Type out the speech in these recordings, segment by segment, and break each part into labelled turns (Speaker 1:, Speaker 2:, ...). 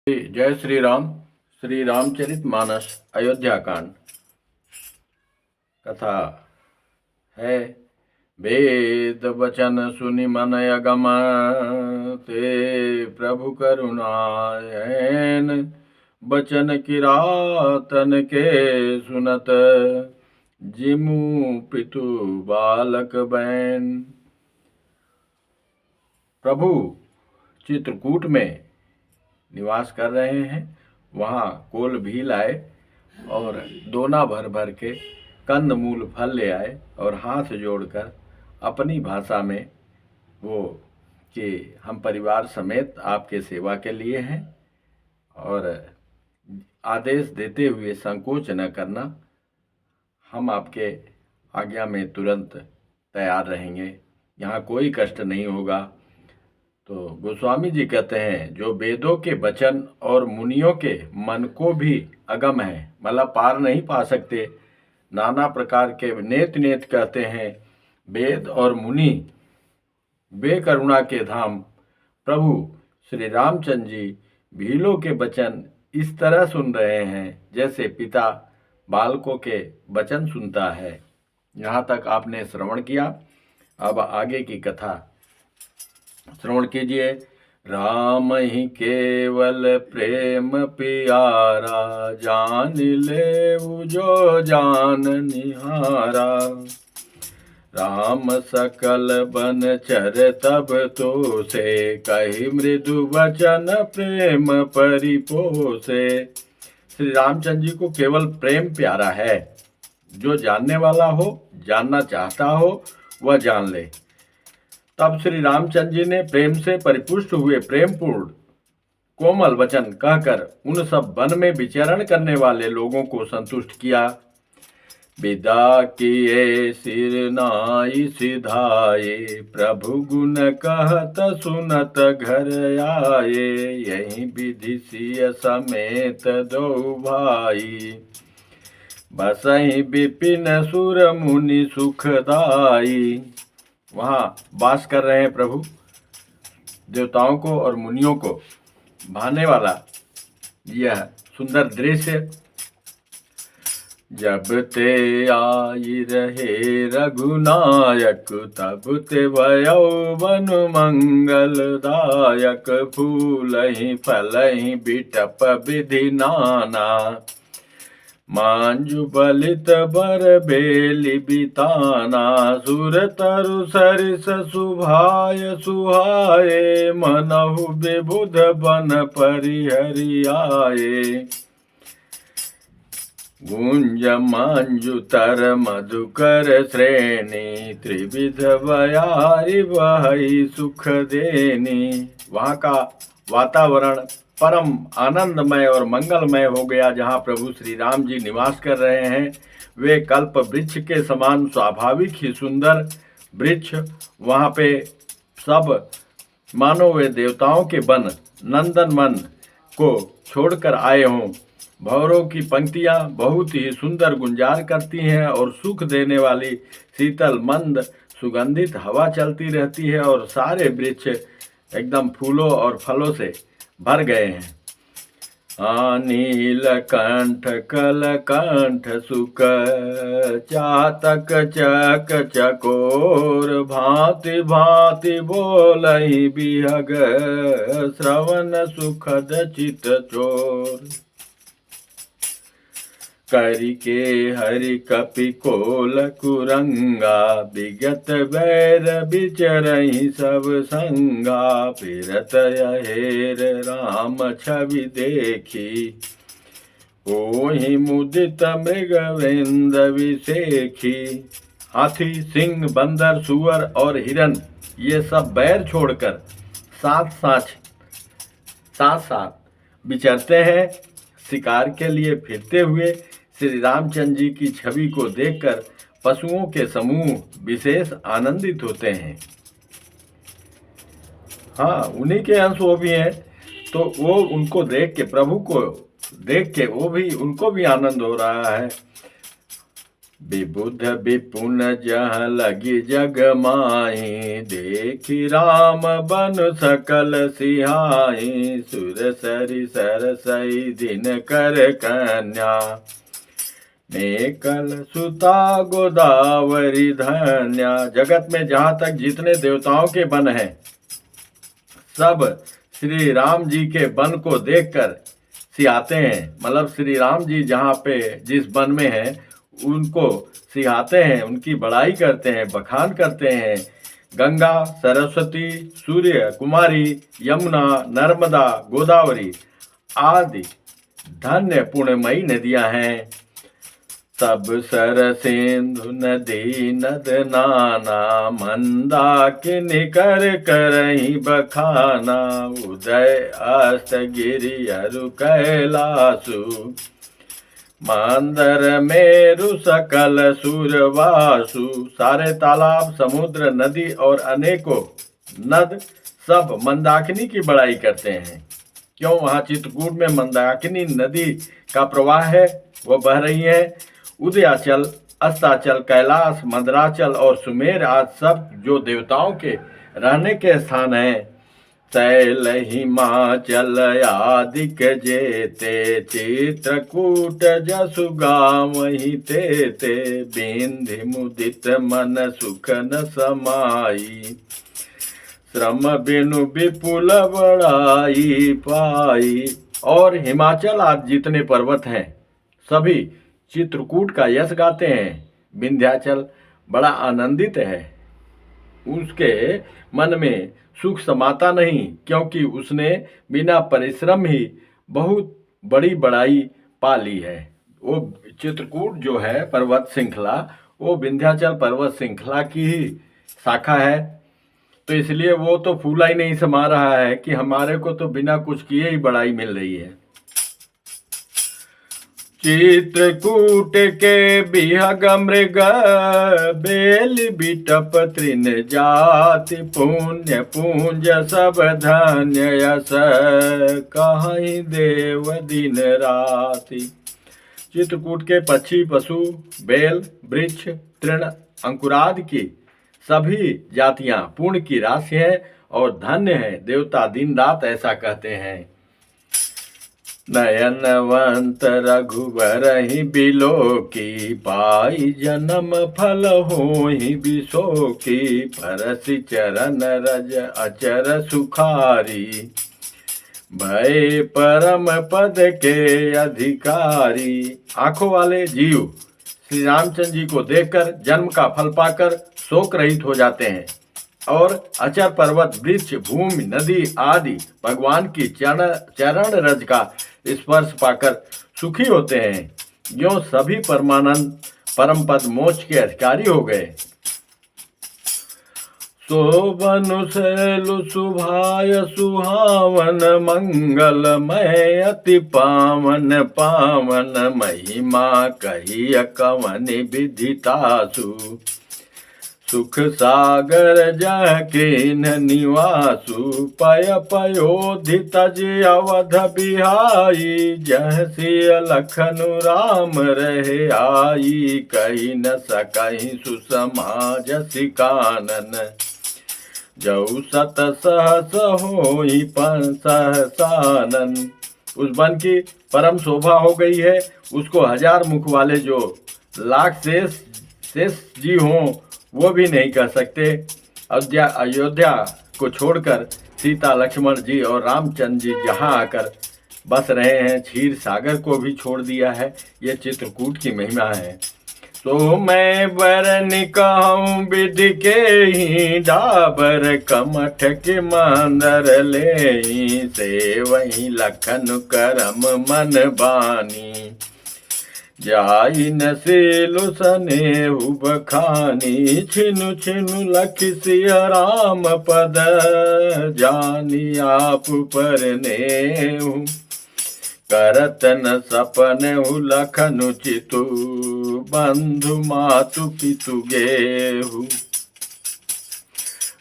Speaker 1: जय श्री राम। श्री रामचरित मानस अयोध्या कांड कथा है। वेद वचन सुनि मन अगम ते प्रभु करुणायन बचन किरातन के सुनत जिमु पितु बालक बैन। प्रभु चित्रकूट में निवास कर रहे हैं। वहाँ कोल भी लाए और दोना भर भर के कंद मूल फल ले आए और हाथ जोड़कर अपनी भाषा में वो कि हम परिवार समेत आपके सेवा के लिए हैं और आदेश देते हुए संकोच न करना, हम आपके आज्ञा में तुरंत तैयार रहेंगे, यहाँ कोई कष्ट नहीं होगा। तो गोस्वामी जी कहते हैं जो वेदों के वचन और मुनियों के मन को भी अगम है, मतलब पार नहीं पा सकते, नाना प्रकार के नेत नेत कहते हैं वेद और मुनि वे करुणा के धाम प्रभु श्री रामचंद्र जी भीलों के वचन इस तरह सुन रहे हैं जैसे पिता बालकों के वचन सुनता है। यहाँ तक आपने श्रवण किया। अब आगे की कथा श्रवण कीजिए। राम ही केवल प्रेम प्यारा, जान ले जो जान निहारा। राम सकल बन चर तब तो से, कही मृदु वचन प्रेम परिपोसे। श्री रामचंद्र जी को केवल प्रेम प्यारा है। जो जानने वाला हो, जानना चाहता हो, वह जान ले। तब श्री रामचंद्र जी ने प्रेम से परिपुष्ट हुए प्रेमपूर्ण कोमल वचन कहकर उन सब वन में विचरण करने वाले लोगों को संतुष्ट किया। विदा किए सिर नाई सिधाए, प्रभु गुण कहत सुनत घर आए। यही विधि सिय समेत दो भाई, बसहि विपिन सुर मुनि सुखदाई। वहाँ वास कर रहे हैं प्रभु, देवताओं को और मुनियों को भाने वाला यह सुंदर दृश्य। जब ते आई रहे रघुनायक, तब ते भयो वन मंगलदायक। फूलहि फलहि बिटप विधि नाना, मांजु बलित बर बेली बिताना। सुर तरु सरिस सुभाय सुहाए, मनहु विबुध बन परिहरियाए। गुंज मांजु तर मधुकर श्रेणी, त्रिविध बयारी वही सुख देनी। वहाँ का वातावरण परम आनंदमय और मंगलमय हो गया। जहाँ प्रभु श्री राम जी निवास कर रहे हैं वे कल्प वृक्ष के समान स्वाभाविक ही सुंदर वृक्ष, वहाँ पे सब मानो वे देवताओं के वन नंदन वन को छोड़कर आए हों। भौरों की पंक्तियाँ बहुत ही सुंदर गुंजार करती हैं और सुख देने वाली शीतल मंद सुगंधित हवा चलती रहती है और सारे वृक्ष एकदम फूलों और फलों से भर गए हैं। नील कंठ कल कंठ सुख, चातक चक चकोर। भांति भांति बोलहि बिहग, श्रवण सुखद चित चोर। करि के हरि कपि कोल कुरंगा, विगत बैर बिचरहि सब संगा। फिरत अहेर राम छवि देखी, ओहि मुदित मृगविंद विसेखी। हाथी सिंह बंदर सुअर और हिरन ये सब बैर छोड़कर साथ साथ विचरते हैं। शिकार के लिए फिरते हुए श्री रामचंद्र जी की छवि को देखकर पशुओं के समूह विशेष आनंदित होते हैं। हाँ, उन्हीं के अंश वो भी हैं, तो वो उनको देख के, प्रभु को देख के वो भी, उनको भी आनंद हो रहा है। विबुध विपुन जहाँ लगी जग माही, देखी राम बन सकल सिहाई, सुर सरि सरसई दिन कर कन्या, नेकल सुता गोदावरी धन्या। जगत में जहाँ तक जितने देवताओं के वन हैं, सब श्री राम जी के वन को देखकर सिहाते हैं। मतलब श्री राम जी जहाँ पे जिस वन में हैं उनको सिहाते हैं, उनकी बड़ाई करते हैं, बखान करते हैं। गंगा, सरस्वती, सूर्य कुमारी, यमुना, नर्मदा, गोदावरी आदि धन्य पुण्यमयी नदियां हैं। सब सर सिंधु नदी नद नाना, मंदाकिनी कर करही बखाना, उदय अस्त गिरि अरु कैलासु, मांदर मेरु सकल सुरवासु। सारे तालाब, समुद्र, नदी और अनेकों नद सब मंदाकिनी की बड़ाई करते हैं। क्यों? वहाँ चित्रकूट में मंदाकिनी नदी का प्रवाह है, वो बह रही है। उदयाचल, अस्ताचल, कैलाश, मंदराचल और सुमेर आदि सब जो देवताओं के रहने के स्थान हैं। शैल हिमाचल आदिक जेते, चित्रकूट जसु गावहि तेते, बिंधि मुदित मन सुख न समाई, श्रम बिनु विपुल बड़ाई पाई। और हिमाचल आदि जितने पर्वत हैं सभी चित्रकूट का यश गाते हैं। विंध्याचल बड़ा आनंदित है, उसके मन में सुख समाता नहीं, क्योंकि उसने बिना परिश्रम ही बहुत बड़ी बड़ाई पा ली है। वो चित्रकूट जो है पर्वत श्रृंखला, वो विंध्याचल पर्वत श्रृंखला की ही शाखा है। तो इसलिए वो तो फूला ही नहीं समा रहा है कि हमारे को तो बिना कुछ किए ही बड़ाई मिल रही है। चित्रकूट के बिहग मृग, बेल बिटप तृण जाति, पुण्य पूंज सब धन्य यश, कहीं देव दिन राति। चित्रकूट के पक्षी, पशु, बेल, वृक्ष, तृण, अंकुरादि की सभी जातियां पुण्य की राशि है और धन्य है। देवता दिन रात ऐसा कहते हैं। नयनवंत रघुवर ही बिलोकी, पाई जन्म फल होहि बिसोकी, परसि चरण रज अचर सुखारी, भय परम पद के अधिकारी। आंखों वाले जीव श्री रामचंद्र जी को देखकर जन्म का फल पाकर शोक रहित हो जाते हैं और अचर पर्वत, वृक्ष, भूमि, नदी आदि भगवान की चरण रज का स्पर्श पाकर सुखी होते हैं। यो सभी परमानंद परम पद मोक्ष के अधिकारी हो गए। शोभनु शैलु सुभाय सुहावन, मंगलमय अति पावन पावन, महिमा कहिय कवनि विदितासु, सुख सागर जाके निवासु, पय पयोधि तज अवध बिहाई, जह सिय लखनु राम रहे आई, कही न सकहि सुसमा जसि कानन, जौ सत सहस होई सहसानन। उस वन की परम शोभा हो गई है, उसको हजार मुख वाले जो लाख शेष जी हों वो भी नहीं कह सकते। अयोध्या को छोड़कर सीता, लक्ष्मण जी और रामचंद्र जी जहाँ आकर बस रहे हैं, क्षीर सागर को भी छोड़ दिया है। ये चित्रकूट की महिमा है। तो मैं बरन कहूँ विधि के ही, डाबर कमठ के मांदर ले, से वही लखन करम मन बानी, जाई न सेलु सनेहु बखानी, छिनु छिनु लखि सिय राम पद, जानी आप परनेहु, करत न सपनेहु लखनु चितु, बंधु मातु पितु गेहु।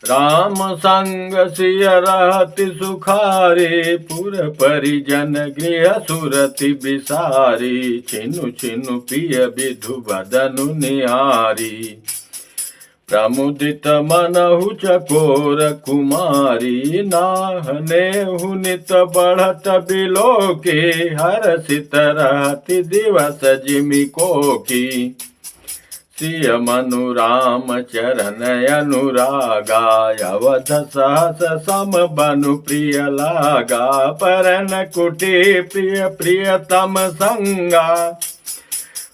Speaker 1: राम संग सिय रहति सुखारी, पुर परिजन गृह सुरति बिसारी, छिनु छिनु पिय विधु बदनु निहारी, प्रमुदित मनहु चकोर कुमारी, नाहने हुनित बढ़त बिलोकी, हरसित रहति दिवस जिमि कोकी, सिय मनु राम चरण अनुरागा, अवध सहस सम बनु प्रिय लागा, परन कुटी प्रिय प्रियतम संगा,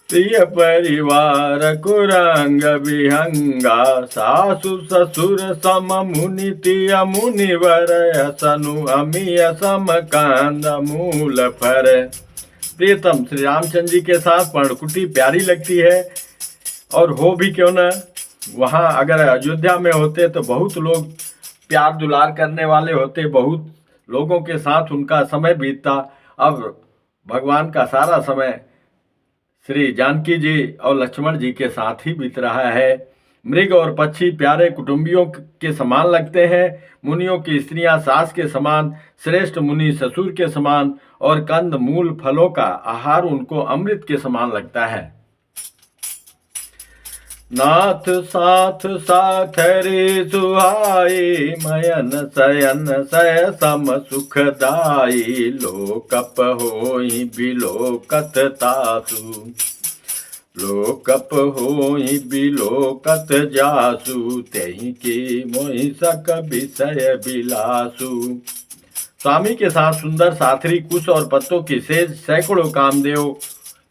Speaker 1: प्रिय परिवार कुरंग विहंगा, सासु ससुर सम मुनि तिय मुनिवर, सनु अमिय सम कांद मूल फर। प्रियतम श्री रामचंद्र जी के साथ पर्णकुटी प्यारी लगती है, और हो भी क्यों न, वहाँ अगर अयोध्या में होते तो बहुत लोग प्यार दुलार करने वाले होते, बहुत लोगों के साथ उनका समय बीतता। अब भगवान का सारा समय श्री जानकी जी और लक्ष्मण जी के साथ ही बीत रहा है। मृग और पक्षी प्यारे कुटुंबियों के समान लगते हैं, मुनियों की स्त्रियां सास के समान, श्रेष्ठ मुनि ससुर के समान, और कंद मूल फलों का आहार उनको अमृत के समान लगता है। नाथ साथ साथरी सुहाई, मयन शयन सय सम सुखदाई, लोकप होई बिलोकत तासु, लोकप होई बिलोकत जासु, तेहि की मोहि सक विषय बिलासु। स्वामी के साथ सुंदर साथरी कुश और पत्तों की सेज सैकड़ों कामदेव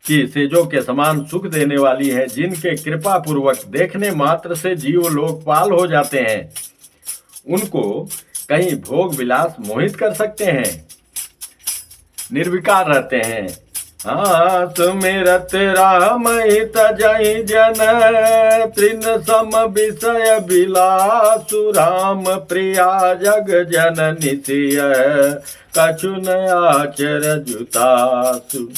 Speaker 1: की सेजों के समान सुख देने वाली है, जिनके कृपा पूर्वक देखने मात्र से जीव लोकपाल हो जाते हैं। उनको कहीं भोग विलास मोहित कर सकते हैं, निर्विकार रहते हैं। हाँ सुमिरत राम हित जहि जन, तृण सम विषय बिलासु, राम प्रिया जग जननि सिय, कछु न आचर जुतासु।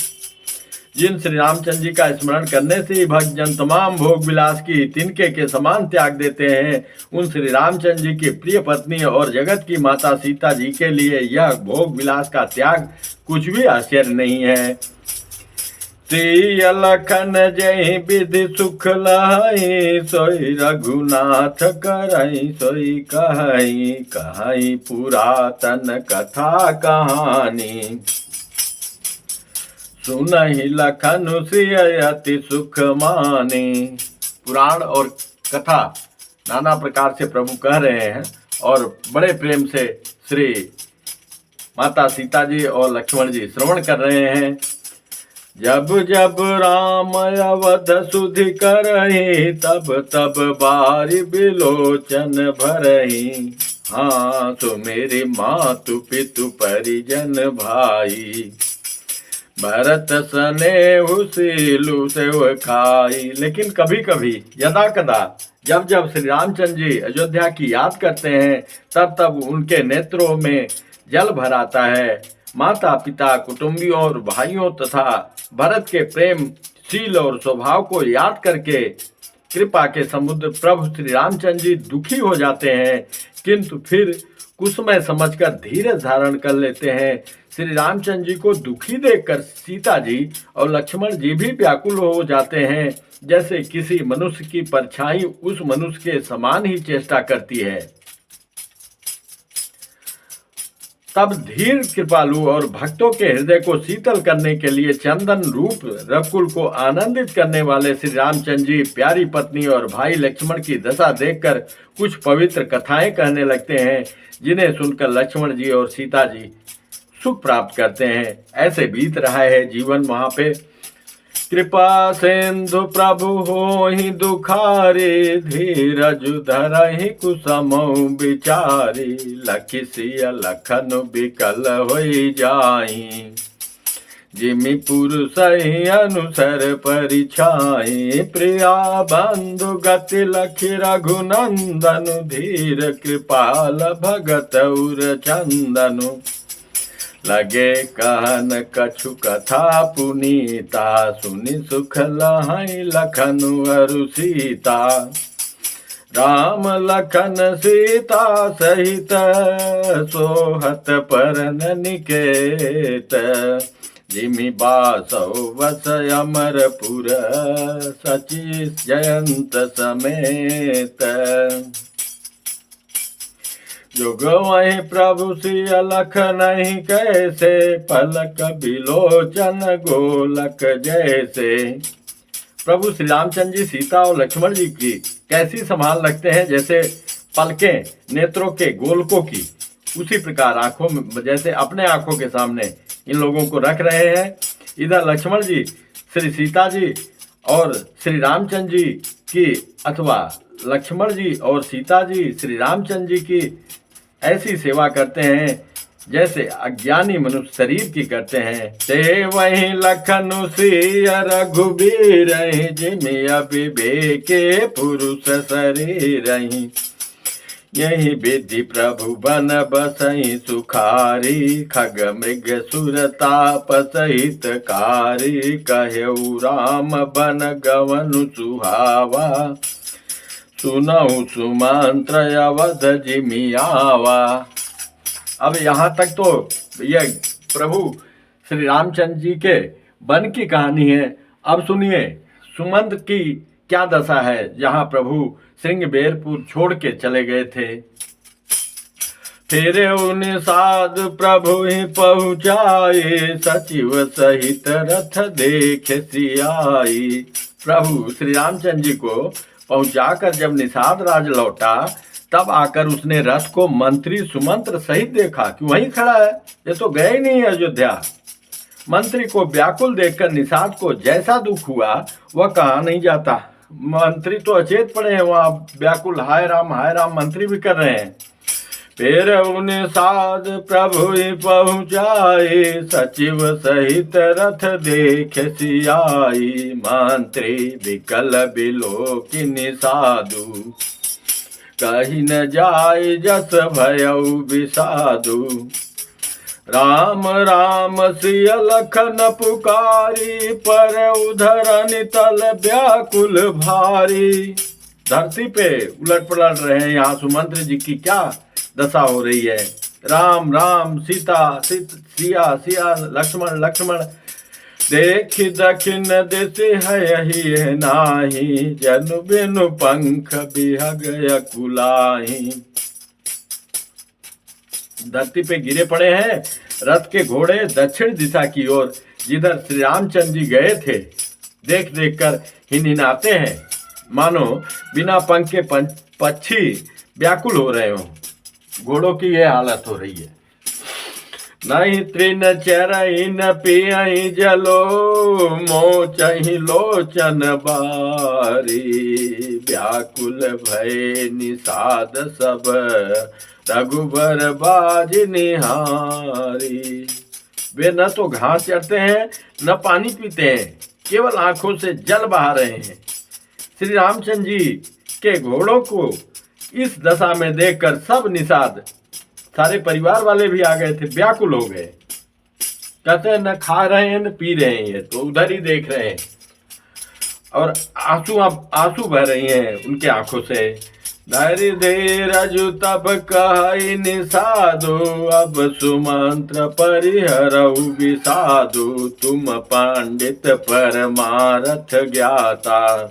Speaker 1: जिन श्री रामचंद्र जी का स्मरण करने से ही भक्तजन तमाम भोग विलास की तिनके के समान त्याग देते हैं, उन श्री रामचंद्र जी की प्रिय पत्नी और जगत की माता सीता जी के लिए यह भोग विलास का त्याग कुछ भी आश्चर्य नहीं है। सिय लखन जहि विधि सुख लहई, सोई रघुनाथ करई सोई कहई, कहई पुरातन कथा कहानी, सुनहि लखन सिय अति सुख माने। पुराण और कथा नाना प्रकार से प्रभु कह रहे हैं और बड़े प्रेम से श्री माता सीता जी और लक्ष्मण जी श्रवण कर रहे हैं। जब जब राम अवध सुधि करही, तब तब बारी बिलोचन भरही, हाँ तो मेरे मातु पितु परिजन भाई, भरत स्नेहु सीलु सेव खाई। लेकिन कभी कभी यदा कदा जब जब श्री रामचंद्र जी अयोध्या की याद करते हैं, तब तब उनके नेत्रों में जल भर आता है। माता पिता कुटुंबियों और भाइयों तथा भरत के प्रेम शील और स्वभाव को याद करके कृपा के समुद्र प्रभु श्री रामचंद्र जी दुखी हो जाते हैं, किंतु फिर कुसमय समझकर धीरज धारण कर लेते हैं। श्री रामचंद्र जी को दुखी देखकर सीता जी और लक्ष्मण जी भी व्याकुल हो जाते हैं, जैसे किसी मनुष्य की परछाई उस मनुष्य के समान ही चेष्टा करती है। तब धीर कृपालु और भक्तों के हृदय को शीतल करने के लिए चंदन रूप रघुकुल को आनंदित करने वाले श्री रामचंद्र जी प्यारी पत्नी और भाई लक्ष्मण की दशा देखकर कुछ पवित्र कथाएं कहने लगते हैं, जिन्हें सुनकर लक्ष्मण जी और सीता जी सुख प्राप्त करते हैं। ऐसे बीत रहा है जीवन वहां पे। कृपा सिंधु प्रभु होहि दुखारी, धीरज धरहि कुसमौ बिचारी, लखि सिय लखन बिकल होई जाई, जिमि पुरुषहि अनुसर परिछाई, प्रिया बंधु गति लखि रघुनंदनु, धीर कृपाल भगत उर चंदनु, लगे कहन कछु कथा पुनीता, सुनि सुख लहई लखनु अरु सीता, राम लखन सीता सहित सोहत परन निकेत। जिमि बासौ वस अमरपुर सचि जयंत समेत। जुग वही प्रभु सिय लख नहीं कैसे, पलक बिलोचन गोलक जैसे। प्रभु श्री रामचंद्र जी सीता और लक्ष्मण जी की कैसी संभाल रखते हैं, जैसे पलकें नेत्रों के गोलकों की, उसी प्रकार आंखों में जैसे अपने आंखों के सामने इन लोगों को रख रहे हैं। इधर लक्ष्मण जी श्री सीता जी और श्री रामचंद्र जी की, अथवा लक्ष्मण जी और सीता जी श्री रामचंद्र जी की ऐसी सेवा करते हैं जैसे अज्ञानी मनुष्य शरीर की करते हैं। ते वही लखन सिय रघुबीर, जिमि अविवेके पुरुष शरीर। यही विधि प्रभु बन बसई सुखारी, खग मृग सुर ताप सहित कारी। कहेउ राम बन गवनु सुहावा, सुनऊ सुमंत्र अवध जिमि आवा। अब यहाँ तक तो यह प्रभु श्री रामचंद्र जी के वन की कहानी है। अब सुनिए सुमंत्र की क्या दशा है, जहाँ प्रभु श्रृंगबेरपुर छोड़ के चले गए थे। फिर निषाद प्रभु ही पहुँचाए, सचिव सहित रथ देख सियाई। प्रभु श्री रामचंद्र जी को पहुंचाकर जब निषाद राज लौटा, तब आकर उसने रथ को मंत्री सुमंत्र सहित देखा कि वहीं खड़ा है, ये तो गए ही नहीं अयोध्या। मंत्री को व्याकुल देखकर निषाद को जैसा दुख हुआ वह कहा नहीं जाता। मंत्री तो अचेत पड़े हैं वहां, व्याकुल हाय राम मंत्री भी कर रहे हैं। फिर निषाद प्रभु ही पहुँचाए, सचिव सहित रथ देख सियाई। मंत्री विकल बिलोकि निषादु, कही न जाय जस भयउ विषादु। राम राम सिय लखन पुकारी, पर उधर नितल व्याकुल भारी। धरती पे उलट पलट रहे हैं, यहाँ सुमंत्र जी की क्या दशा हो रही है। राम राम सीता सिया सिया लक्ष्मण लक्ष्मण। देख दक्षिण दिश है नाही, जनु बिनु पंख बिहग कुलाही। धरती पे गिरे पड़े हैं रथ के घोड़े दक्षिण दिशा की ओर, जिधर श्री रामचंद्र जी गए थे। देख देख कर हिनहिनाते हैं, मानो बिना पंख के पक्षी व्याकुल हो रहे हों। घोड़ों की यह हालत हो रही है। नहीं तृण चरई न पियई जलो, मोचहि लोचन बारी। व्याकुल भय निषाद सब, रघुबर बाज निहारी। वे न तो घास चरते हैं न पानी पीते हैं, केवल आंखों से जल बहा रहे हैं। श्री रामचंद्र जी के घोड़ों को इस दशा में देखकर सब निषाद, सारे परिवार वाले भी आ गए थे, व्याकुल हो गए। कहते हैं न खा रहे हैं न पी रहे हैं, ये तो उधर ही देख रहे हैं। और आंसू बह रही हैं उनके आंखों से। धैर्य धीरज तब कहि निषादु, अब सुमंत्र परिहरऊ विषादु। तुम पंडित परमारथ ज्ञाता,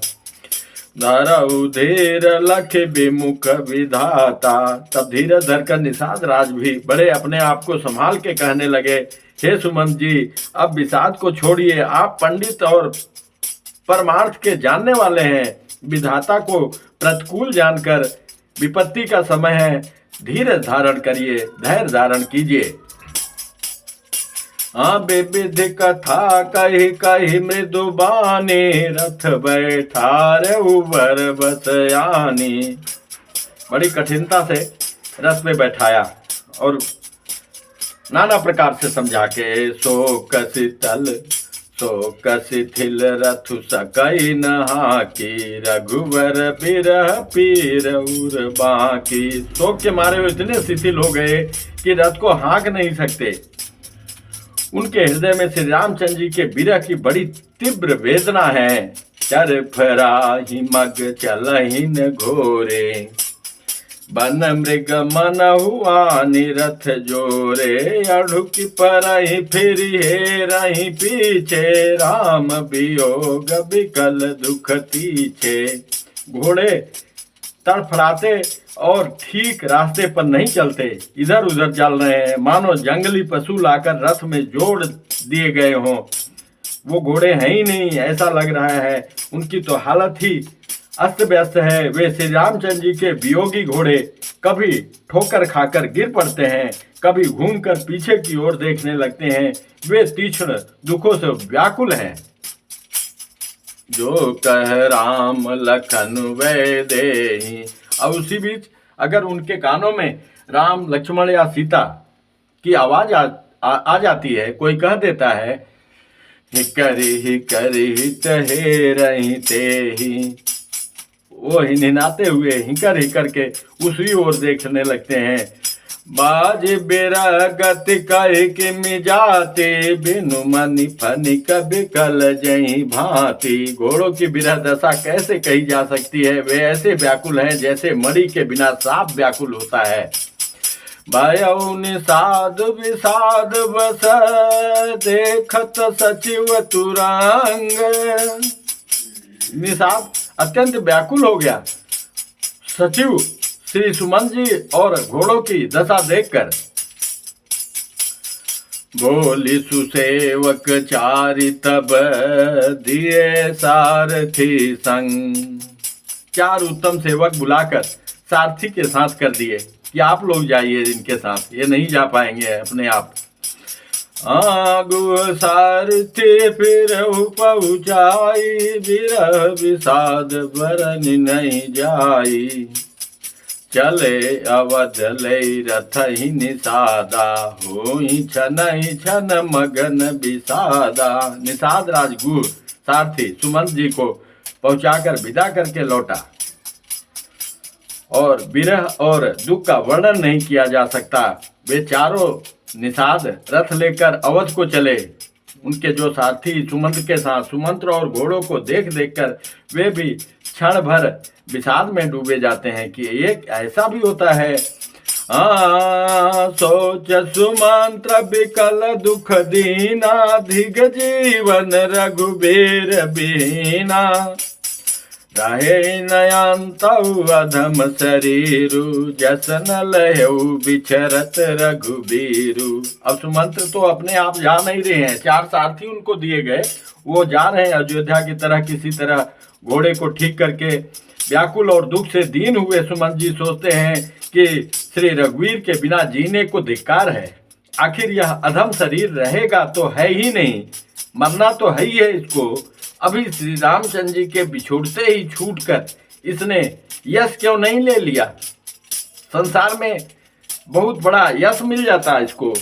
Speaker 1: धरऊ धीर लख विमुख विधाता। तब धीरज धरकर निषाद राज भी बड़े अपने आप को संभाल के कहने लगे, हे सुमंत जी, अब विषाद को छोड़िए। आप पंडित और परमार्थ के जानने वाले हैं। विधाता को प्रतिकूल जानकर विपत्ति का समय है, धीरज धारण करिए, धैर्य धारण कीजिए। हाँ विविध कथा कही कही मृदुबानी, रथ बैठार उबर बसयानी। बड़ी कठिनता से रथ में बैठाया और नाना प्रकार से समझा के। शोक शीतल शोक शिथिल रथु सकई नहा की, रघुवर बिरह पीर उर बाकी। शोक के मारे वो इतने शिथिल हो गए कि रथ को हाँक नहीं सकते। उनके हृदय में श्री रामचंद्र जी के विरह की बड़ी तीव्र वेदना है। चर फराही मग चलहिन घोरे, बन मृग मन हुआ निरथ जोरे, अढ़ुकी परहि फिर हे रही पीछे, राम वियोग विकल दुख तीछे। घोड़े तड़फड़ाते और ठीक रास्ते पर नहीं चलते, इधर उधर चल रहे हैं, मानो जंगली पशु लाकर रथ में जोड़ दिए गए हों। वो घोड़े हैं ही नहीं, ऐसा लग रहा है। उनकी तो हालत ही अस्त व्यस्त है। वे श्री रामचंद्र जी के वियोगी घोड़े कभी ठोकर खाकर गिर पड़ते हैं, कभी घूमकर पीछे की ओर देखने लगते हैं। वे तीक्ष्ण दुखों से व्याकुल हैं। जो कह राम लखन वै देहि। अब उसी बीच अगर उनके कानों में राम लक्ष्मण या सीता की आवाज आ जाती है, कोई कह देता है हिकरि तहे रही तेहि, वो हिनहिनाते हुए हिकर हिकर के उसी ओर देखने लगते हैं। बाज बिरगत कह के मिजाते, बिनु मनि फनिक बिकल जही भांति। घोड़ों की बिरह दशा कैसे कही जा सकती है। वे ऐसे व्याकुल हैं जैसे मणि के बिना सांप व्याकुल होता है। भयउ निषाद विषाद बस, देखत सचिव तुरंग। निषाद अत्यंत व्याकुल हो गया सचिव श्री सुमंत जी और घोड़ों की दशा देखकर। बोली सुसेवक चारि तब, दिए सारथी संग। 4 उत्तम सेवक बुलाकर सारथी के साथ कर दिए कि आप लोग जाइए इनके साथ, ये नहीं जा पाएंगे अपने आप। आगु सारथी फिर पहुँचाई, बिरह विषाद बरन नहीं जाई। चले अवध ले रथ ही निषादा, होई छन मगन विषादा। निषाद राजगुरु सारथी सुमंत जी को पहुंचाकर विदा करके लौटा, और विरह और दुख का वर्णन नहीं किया जा सकता। वे चारों निषाद रथ लेकर अवध को चले। उनके जो साथी सुमंत के साथ सुमंत्र और घोड़ों को देख देखकर वे भी क्षण भर विषाद में डूबे जाते हैं कि एक ऐसा भी होता है। सोच सुमंत्र विकल दुख दीना, धिग जीवन रघुबीर बीना। रहे नयंतउ अधम शरीरु, जस न लहु बिछरत रघुबीरु। अब सुमंत्र तो अपने आप जा नहीं रहे हैं, 4 सारथी उनको दिए गए, वो जा रहे हैं अयोध्या की तरह। किसी तरह घोड़े को ठीक करके व्याकुल और दुख से दीन हुए सुमंत जी सोचते हैं कि श्री रघुवीर के बिना जीने को धिक्कार है। आखिर यह अधम शरीर रहेगा तो है ही नहीं, मरना तो है ही है इसको। अभी श्री रामचंद्र जी के बिछोड़ते ही छूटकर इसने यश क्यों नहीं ले लिया। संसार में बहुत बड़ा यश मिल जाता है इसको।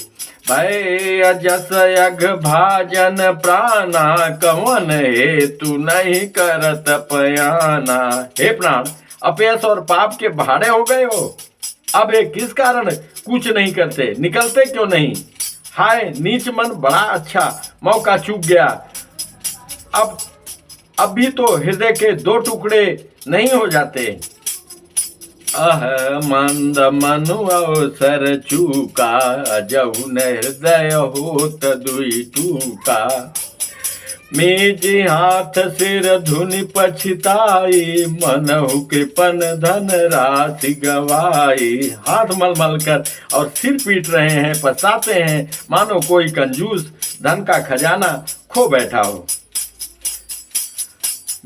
Speaker 1: भय अजस यघ भाजन प्राणा, कवन हेतु नहीं करत पयाना। हे प्राण, अपयश और पाप के भाड़े हो गए हो। अब ये किस कारण कुछ नहीं करते, निकलते क्यों नहीं। हाय नीच मन, बड़ा अच्छा मौका चूक गया। अब भी तो हृदय के 2 टुकड़े नहीं हो जाते। मंद मनु अवसर चूका, जहु न हृदय होत दुई टूका। मेजी हाथ सिर धुनि पछिताई, मनहु कृपन धन राशि गवाई। हाथ मल मल कर और सिर पीट रहे हैं, पछताते हैं, मानो कोई कंजूस धन का खजाना खो बैठा हो।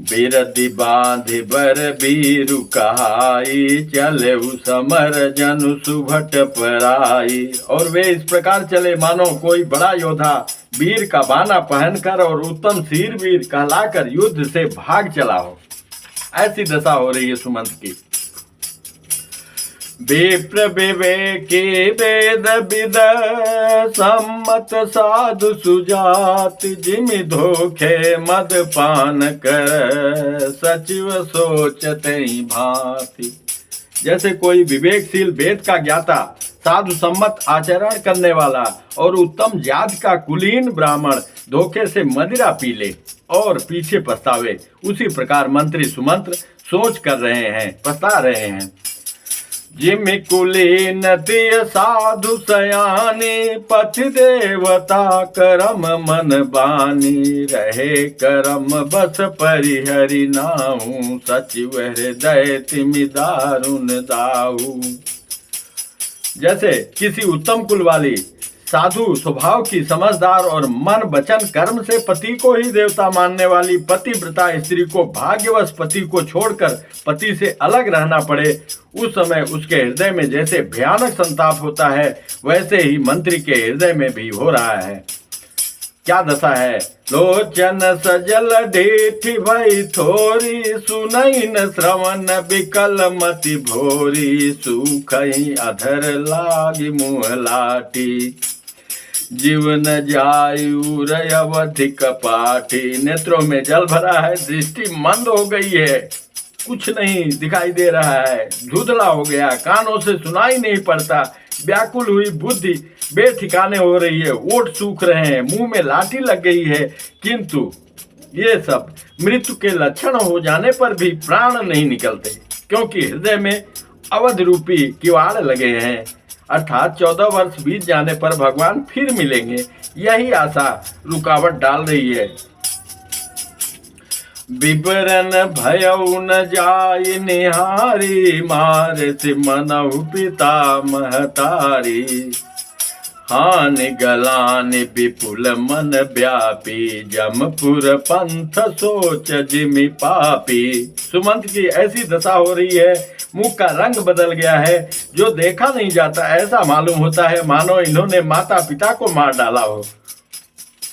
Speaker 1: बिरदि बांधि बर बीरु कहाई, चले समर जनु सुभट पराई। और वे इस प्रकार चले मानो कोई बड़ा योद्धा वीर का बाना पहनकर और उत्तम शीर वीर कहलाकर युद्ध से भाग चला हो। ऐसी दशा हो रही है सुमंत की। विप्र विवेकी वेद विद, सम्मत साधु सुजात। जिमि धोखे मद पान कर, सचिव सोचते भांति। जैसे कोई विवेकशील वेद का ज्ञाता, साधु सम्मत आचरण करने वाला और उत्तम जाति का कुलीन ब्राह्मण धोखे से मदिरा पी ले और पीछे पछतावे, उसी प्रकार मंत्री सुमंत्र सोच कर रहे हैं, पछता रहे हैं। जिम कुलीन तिय साधु सयानी, पति देवता करम मन बानी, रहे करम बस परिहरि नाहु, सचिव हृदय तिमि दारुण दाहु। जैसे किसी उत्तम कुल वाली साधु स्वभाव की समझदार और मन वचन कर्म से पति को ही देवता मानने वाली पतिव्रता स्त्री को भाग्यवश पति को छोड़कर पति से अलग रहना पड़े, उस समय उसके हृदय में जैसे भयानक संताप होता है, वैसे ही मंत्री के हृदय में भी हो रहा है। क्या दशा है? लोचन सजल ढेठी भई थोरी, सुनई न श्रवण विकल मति भोरी, सुखई अधर लागी मुँह लाटी, जीवन जायु अवधि कपाटी। नेत्रों में जल भरा है, दृष्टि मंद हो गई है, कुछ नहीं दिखाई दे रहा है, धुंधला हो गया, कानों से सुनाई नहीं पड़ता, व्याकुल हुई बुद्धि बेठिकाने हो रही है, ओठ सूख रहे हैं, मुंह में लाठी लग गई है, किंतु ये सब मृत्यु के लक्षण हो जाने पर भी प्राण नहीं निकलते, क्योंकि हृदय में अवध रूपी किवाड़ लगे हैं। अर्थात 14 वर्ष बीत जाने पर भगवान फिर मिलेंगे, यही आशा रुकावट डाल रही है। विवरण भयउ न जाय निहारी, मारति मनहु पिता महतारी, हानि गलानि विपुल मन व्यापी, जमपुर पंथ सोच जिमि पापी। सुमंत की ऐसी दशा हो रही है, मुख का रंग बदल गया है, जो देखा नहीं जाता, ऐसा मालूम होता है मानो इन्होंने माता पिता को मार डाला हो।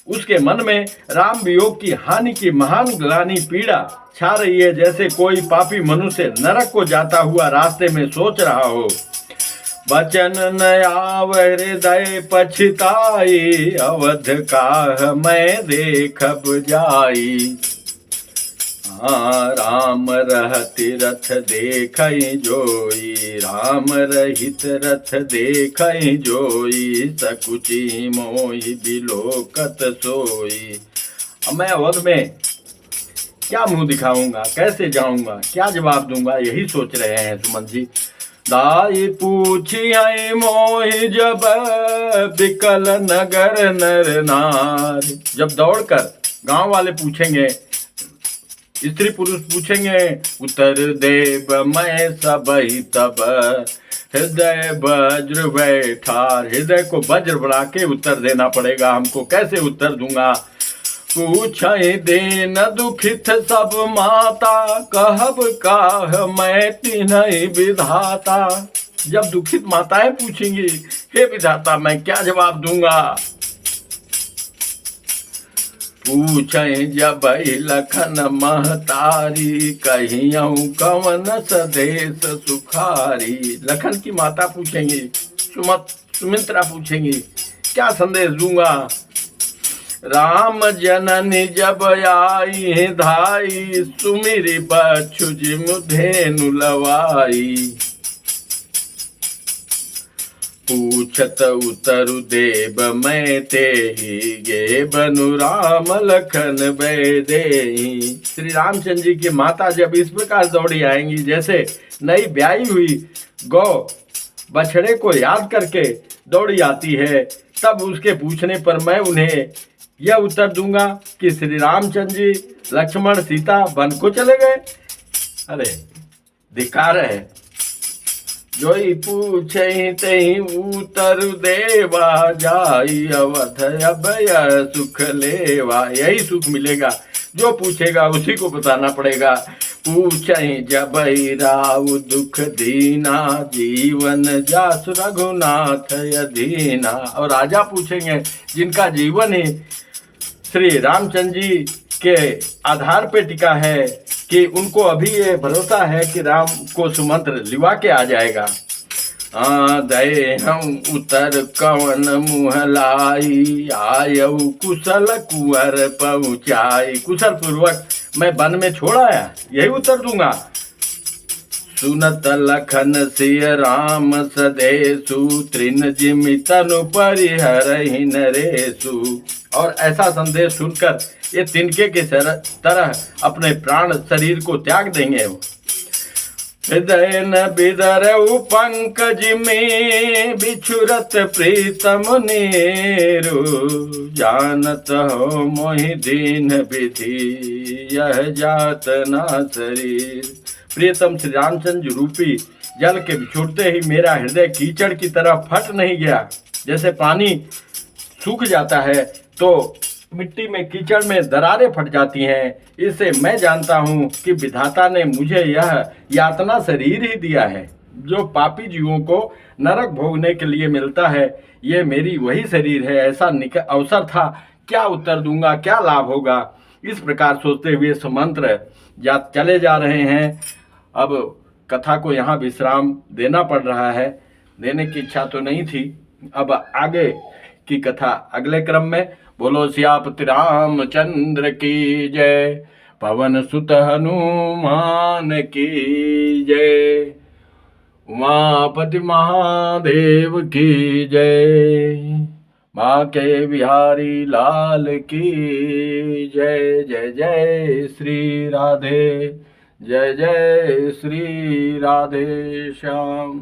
Speaker 1: उसके मन में राम वियोग की हानि की महान ग्लानि पीड़ा छा रही है, जैसे कोई पापी मनुष्य नरक को जाता हुआ रास्ते में सोच रहा हो। बचन न आव हृदय पछताई, अवध काह मैं देखब जाई, हाँ राम रहति रथ देखई जोई, राम रहित रथ देखई जोई, सकुची मोहि बिलोकत सोई। अब मैं अवध में क्या मुंह दिखाऊंगा, कैसे जाऊंगा, क्या जवाब दूंगा, यही सोच रहे हैं सुमन जी। दाई पूछी है मोहि जब बिकल नगर नर नार। जब दौड़कर गांव वाले पूछेंगे, स्त्री पुरुष पूछेंगे, उत्तर देव मैं सबही तब, हृदय वज्र बैठार। हृदय को वज्र बढ़ा के उत्तर देना पड़ेगा हमको, कैसे उत्तर दूंगा। पूछई देन दुखित सब माता, कहब काह मैं तिन्हई विधाता। जब दुखित माताएं पूछेंगी, हे विधाता मैं क्या जवाब दूंगा। पूछई जब लखन महतारी, कहियऊ कवन सदेश सुखारी। लखन की माता पूछेंगी, सुमित्रा पूछेंगी, क्या संदेश दूंगा। राम जननी जब आई धाई, सुमिरी बच्छु जिमु धेनु लवाई। पूछत उतरु देव मैं तेहि, गे बनु राम लखन बैदेहि। श्री रामचंद्र जी की माता जब इस प्रकार दौड़ी आएंगी, जैसे नई ब्याई हुई गौ बछड़े को याद करके दौड़ी आती है, तब उसके पूछने पर मैं उन्हें यह उत्तर दूंगा कि श्री रामचंद्र जी लक्ष्मण सीता वन को चले गए। अरे धिक्कार है। जोई पूछे तही उत्तर देवा, जाई अवध अभय सुख लेवा। यही सुख मिलेगा, जो पूछेगा उसी को बताना पड़ेगा। पूछई जब राउ दुख दीना, जीवन जासु रघुनाथ अधीना। और राजा पूछेंगे जिनका जीवन ही श्री रामचंद्र जी के आधार पे टिका है, कि उनको अभी ये भरोसा है कि राम को सुमंत्र लिवा के आ जाएगा। दे हम उतर कवन मुँह लाई, आयऊ कुशल कुंवर पहुँचाई। कुशल पूर्वक मैं वन में छोड़ आया, यही उत्तर दूंगा। सुनत लखन सिय राम सदेसु, तृण जिमि तनु परिहरहि नरेसु। और ऐसा संदेश सुनकर ये तिनके की तरह अपने प्राण शरीर को त्याग देंगे। हृदय न बिदरऊ पंकज में, बिछुरत प्रीतम नेरु। जानत हो मोहि दीन विधि, यह जात ना शरीर। प्रियतम श्री रामचंद्र रूपी जल के बिछुड़ते ही मेरा हृदय कीचड़ की तरह फट नहीं गया। जैसे पानी सूख जाता है तो मिट्टी में कीचड़ में दरारें फट जाती हैं, इससे मैं जानता हूँ कि विधाता ने मुझे यह यातना शरीर ही दिया है जो पापी जीवों को नरक भोगने के लिए मिलता है। ये मेरी वही शरीर है। ऐसा अवसर था, क्या उत्तर दूंगा, क्या लाभ होगा। इस प्रकार सोचते हुए सुमंत्र चले जा रहे हैं। अब कथा को यहाँ विश्राम देना पड़ रहा है। देने की इच्छा तो नहीं थी। अब आगे की कथा अगले क्रम में। बोलो सियापति रामचंद्र की जय, पवन सुत हनुमान की जय, उमापति महादेव की जय, बांके बिहारी लाल की जय। जय जय श्री राधे, जय जय श्री राधे श्याम।